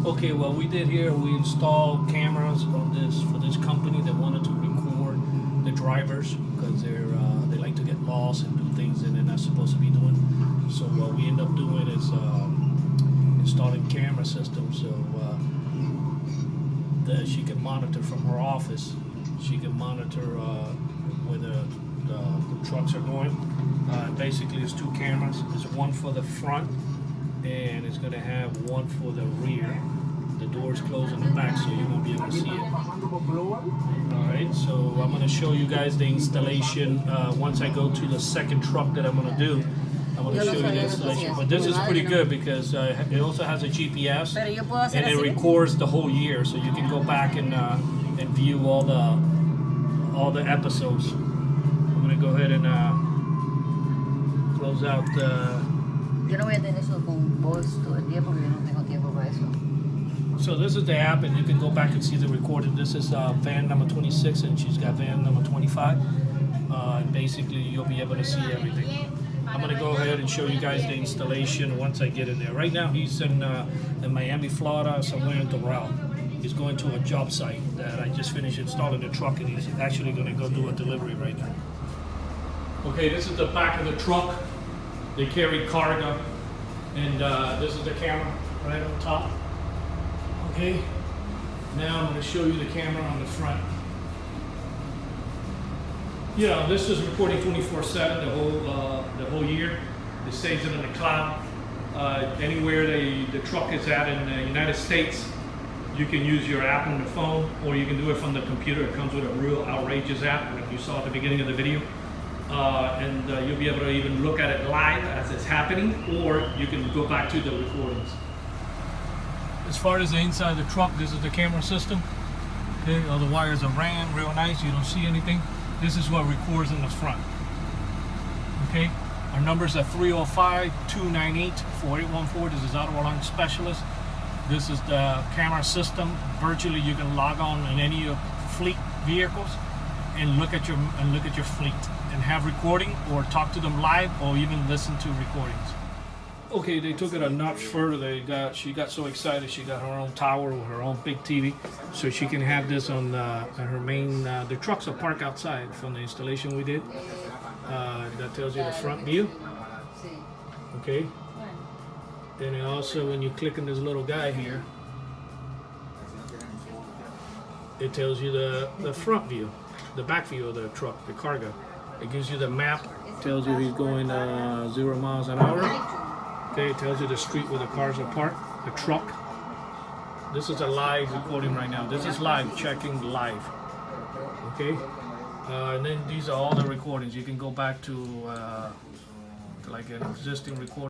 Okay, well, we did here, we installed cameras on this for this company that wanted to record the drivers because they like to get lost and do things that they're not supposed to be doing. So what we end up doing is installing camera systems so that she can monitor from her office. She can monitor where the trucks are going. Basically, it's two cameras. There's one for the front, and it's going to have one for the rear. The doors close on the back, so you won't be able to see it. Alright, so I'm going to show you guys the installation once I go to the second truck that I'm going to do. I'm going to show you the installation. But this is pretty good because it also has a GPS, and it records the whole year, so you can go back and view all the episodes. I'm going to go ahead and close out the... Yo no voy a tener eso con voz todo el día porque yo no tengo tiempo para eso. So this is the app, and you can go back and see the recording. This is van number 26, and she's got van number 25. And basically, you'll be able to see everything. I'm going to go ahead and show you guys the installation once I get in there. Right now, he's in Miami, Florida, somewhere in Doral. He's going to a job site that I just finished installing the truck, and he's actually going to go do a delivery right now. Okay, this is the back of the truck. They carry cargo, and this is the camera right on top. Okay, now I'm going to show you the camera on the front. You know, this is recording 24/7 the whole year. It saves it in the cloud. Anywhere the truck is at in the United States, you can use your app on the phone, or you can do it from the computer. It comes with a real outrageous app, like you saw at the beginning of the video. And you'll be able to even look at it live as it's happening, or you can go back to the recordings. As far as the inside of the truck, this is the camera system. Okay, all the wires are ran real nice. You don't see anything. This is what records in the front. Okay, our numbers are 305-298-4814. This is Auto Alarm Specialist. This is the camera system. Virtually, you can log on in any of fleet vehicles and look at your fleet and have recording, or talk to them live, or even listen to recordings. Okay, they took it a notch further. She got so excited she got her own tower with her own big TV, so she can have this on her main. The trucks are parked outside from the installation we did. That tells you the front view. Okay. Then it also, when you click on this little guy here, it tells you the front view, the back view of the truck, the cargo. It gives you the map, tells you he's going 0 miles an hour. Okay, it tells you the street where the cars are parked, the truck. This is a live recording right now. This is live, checking live. Okay, and then these are all the recordings. You can go back to like an existing recording.